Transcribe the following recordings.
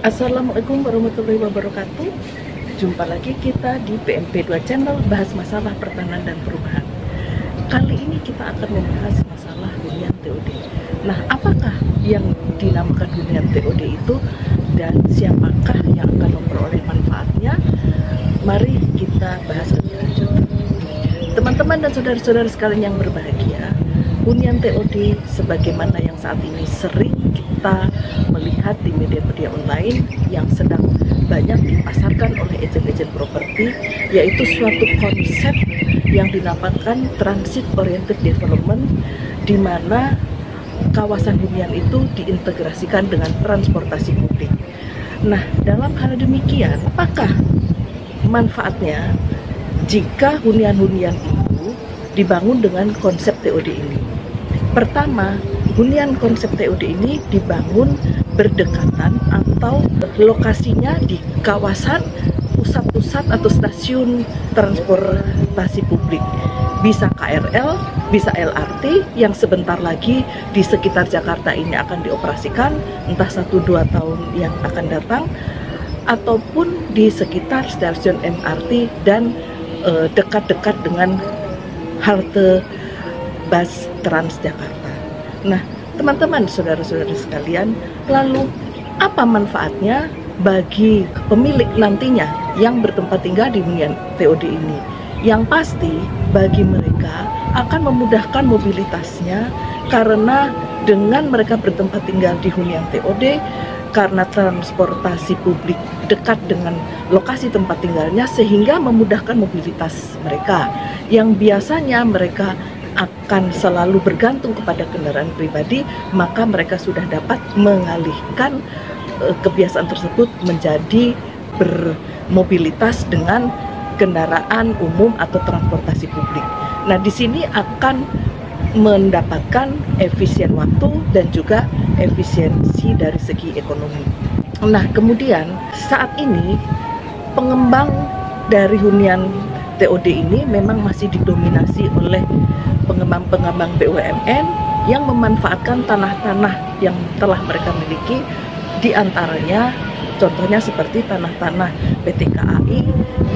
Assalamualaikum warahmatullahi wabarakatuh. Jumpa lagi kita di PMP2 Channel, bahas masalah pertanahan dan perubahan. Kali ini kita akan membahas masalah hunian TOD. Nah, apakah yang dinamakan hunian TOD itu dan siapakah yang akan memperoleh manfaatnya? Mari kita bahas lebih lanjut. Teman-teman dan saudara-saudara sekalian yang berbahagia, hunian TOD sebagaimana yang saat ini sering kita melihat di media-media online yang sedang banyak dipasarkan oleh agen-agen properti, yaitu suatu konsep yang dinamakan transit oriented development, di mana kawasan hunian itu diintegrasikan dengan transportasi publik. Nah, dalam hal demikian, apakah manfaatnya jika hunian-hunian itu dibangun dengan konsep TOD ini? Pertama, hunian konsep TOD ini dibangun berdekatan atau lokasinya di kawasan pusat-pusat atau stasiun transportasi publik. Bisa KRL, bisa LRT yang sebentar lagi di sekitar Jakarta ini akan dioperasikan, entah 1-2 tahun yang akan datang, ataupun di sekitar stasiun MRT dan dekat-dekat dengan halte bus Transjakarta. Nah, teman-teman, saudara-saudara sekalian, lalu apa manfaatnya bagi pemilik nantinya yang bertempat tinggal di hunian TOD ini? Yang pasti bagi mereka akan memudahkan mobilitasnya, karena dengan mereka bertempat tinggal di hunian TOD, karena transportasi publik dekat dengan lokasi tempat tinggalnya, sehingga memudahkan mobilitas mereka yang biasanya mereka akan selalu bergantung kepada kendaraan pribadi, maka mereka sudah dapat mengalihkan kebiasaan tersebut menjadi bermobilitas dengan kendaraan umum atau transportasi publik. Nah, di sini akan mendapatkan efisien waktu dan juga efisiensi dari segi ekonomi. Nah, kemudian saat ini pengembang dari hunian TOD ini memang masih didominasi oleh pengembang-pengembang BUMN yang memanfaatkan tanah-tanah yang telah mereka miliki, di antaranya contohnya seperti tanah-tanah PT KAI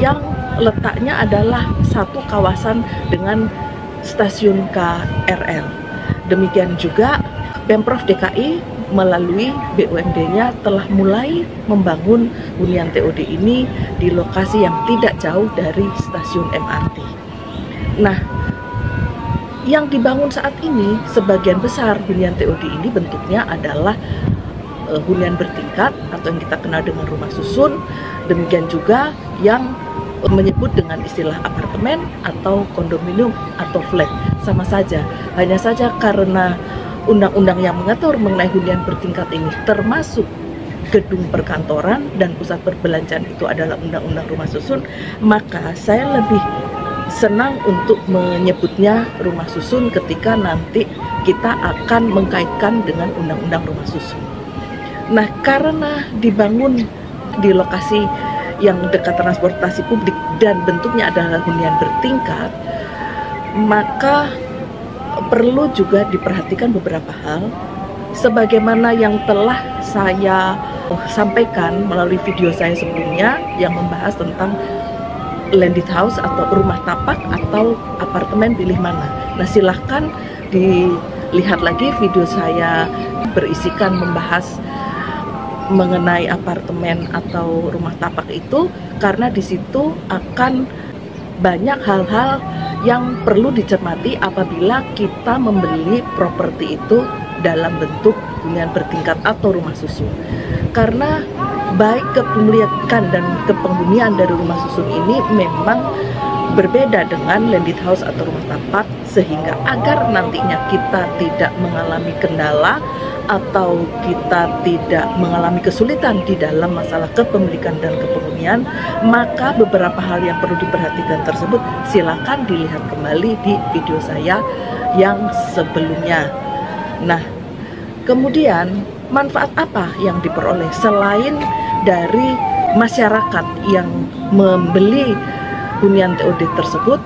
yang letaknya adalah satu kawasan dengan stasiun KRL. Demikian juga Pemprov DKI melalui BUMD-nya telah mulai membangun hunian TOD ini di lokasi yang tidak jauh dari stasiun MRT. Nah, yang dibangun saat ini sebagian besar hunian TOD ini bentuknya adalah hunian bertingkat atau yang kita kenal dengan rumah susun. Demikian juga yang menyebut dengan istilah apartemen atau kondominium atau flat, sama saja. Hanya saja karena undang-undang yang mengatur mengenai hunian bertingkat ini termasuk gedung perkantoran dan pusat perbelanjaan itu adalah undang-undang rumah susun, maka saya lebih senang untuk menyebutnya rumah susun ketika nanti kita akan mengkaitkan dengan undang-undang rumah susun. Nah, karena dibangun di lokasi yang dekat transportasi publik dan bentuknya adalah hunian bertingkat, maka perlu juga diperhatikan beberapa hal sebagaimana yang telah saya sampaikan melalui video saya sebelumnya yang membahas tentang landed house atau rumah tapak atau apartemen, pilih mana. Nah, silahkan dilihat lagi video saya berisikan membahas mengenai apartemen atau rumah tapak itu, karena di situ akan banyak hal-hal yang perlu dicermati apabila kita membeli properti itu dalam bentuk hunian bertingkat atau rumah susun. Karena baik kepemilikan dan kepenghunian dari rumah susun ini memang berbeda dengan landed house atau rumah tapak, sehingga agar nantinya kita tidak mengalami kendala atau kita tidak mengalami kesulitan di dalam masalah kepemilikan dan kepenghunian, maka beberapa hal yang perlu diperhatikan tersebut silakan dilihat kembali di video saya yang sebelumnya. Nah, kemudian manfaat apa yang diperoleh selain dari masyarakat yang membeli hunian TOD tersebut,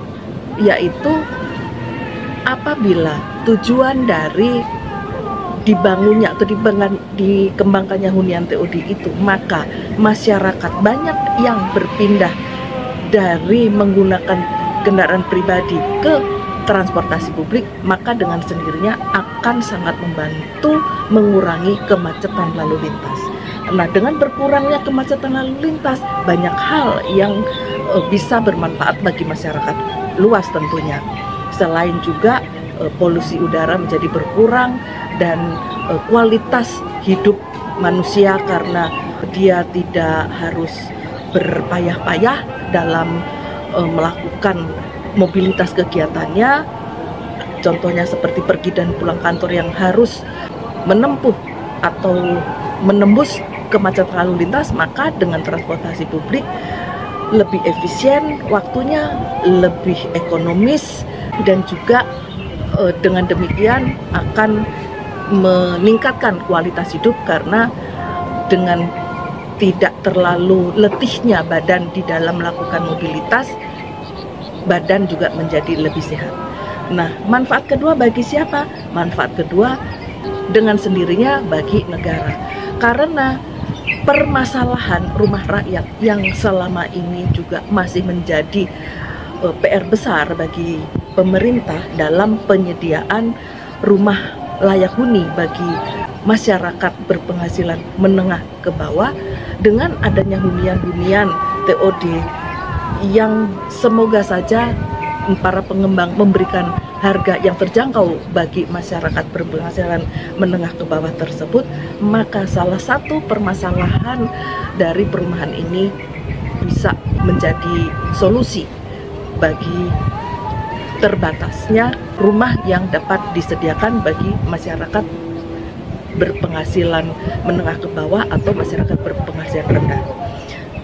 yaitu apabila tujuan dari dibangunnya atau dikembangkannya hunian TOD itu, maka masyarakat banyak yang berpindah dari menggunakan kendaraan pribadi ke transportasi publik, maka dengan sendirinya akan sangat membantu mengurangi kemacetan lalu lintas. Nah, dengan berkurangnya kemacetan lalu lintas, banyak hal yang bisa bermanfaat bagi masyarakat luas tentunya. Selain juga polusi udara menjadi berkurang dan kualitas hidup manusia karena dia tidak harus berpayah-payah dalam melakukan mobilitas kegiatannya. Contohnya seperti pergi dan pulang kantor yang harus menempuh atau menembus kemacetan lalu lintas, maka dengan transportasi publik lebih efisien waktunya, lebih ekonomis, dan juga dengan demikian akan meningkatkan kualitas hidup karena dengan tidak terlalu letihnya badan di dalam melakukan mobilitas, badan juga menjadi lebih sehat. Nah, manfaat kedua bagi siapa? Manfaat kedua dengan sendirinya bagi negara. Karena permasalahan rumah rakyat yang selama ini juga masih menjadi PR besar bagi pemerintah dalam penyediaan rumah layak huni bagi masyarakat berpenghasilan menengah ke bawah, dengan adanya hunian-hunian TOD yang semoga saja para pengembang memberikan harga yang terjangkau bagi masyarakat berpenghasilan menengah ke bawah tersebut, maka salah satu permasalahan dari perumahan ini bisa menjadi solusi bagi terbatasnya rumah yang dapat disediakan bagi masyarakat berpenghasilan menengah ke bawah atau masyarakat berpenghasilan rendah.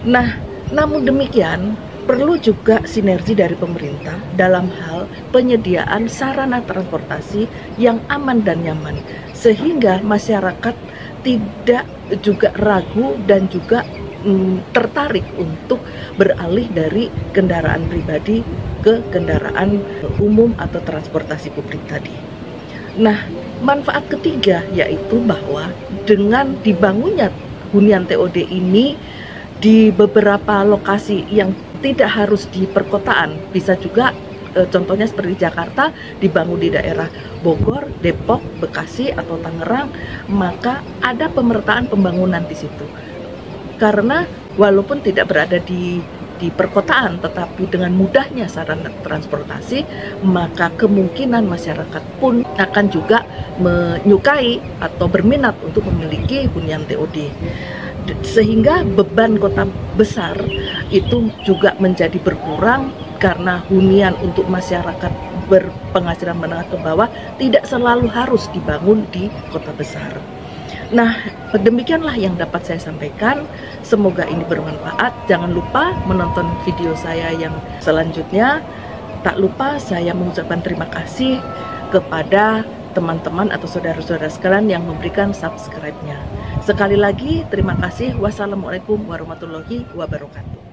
Nah, namun demikian perlu juga sinergi dari pemerintah dalam hal penyediaan sarana transportasi yang aman dan nyaman, sehingga masyarakat tidak juga ragu dan juga tertarik untuk beralih dari kendaraan pribadi ke kendaraan umum atau transportasi publik tadi. Nah, manfaat ketiga yaitu bahwa dengan dibangunnya hunian TOD ini di beberapa lokasi yang tidak harus di perkotaan, bisa juga contohnya seperti Jakarta dibangun di daerah Bogor, Depok, Bekasi atau Tangerang, maka ada pemerataan pembangunan di situ. Karena walaupun tidak berada di perkotaan, tetapi dengan mudahnya sarana transportasi, maka kemungkinan masyarakat pun akan juga menyukai atau berminat untuk memiliki hunian TOD. Sehingga beban kota besar itu juga menjadi berkurang karena hunian untuk masyarakat berpenghasilan menengah ke bawah tidak selalu harus dibangun di kota besar. Nah, demikianlah yang dapat saya sampaikan. Semoga ini bermanfaat. Jangan lupa menonton video saya yang selanjutnya. Tak lupa saya mengucapkan terima kasih kepada teman-teman atau saudara-saudara sekalian yang memberikan subscribe-nya. Sekali lagi, terima kasih. Wassalamualaikum warahmatullahi wabarakatuh.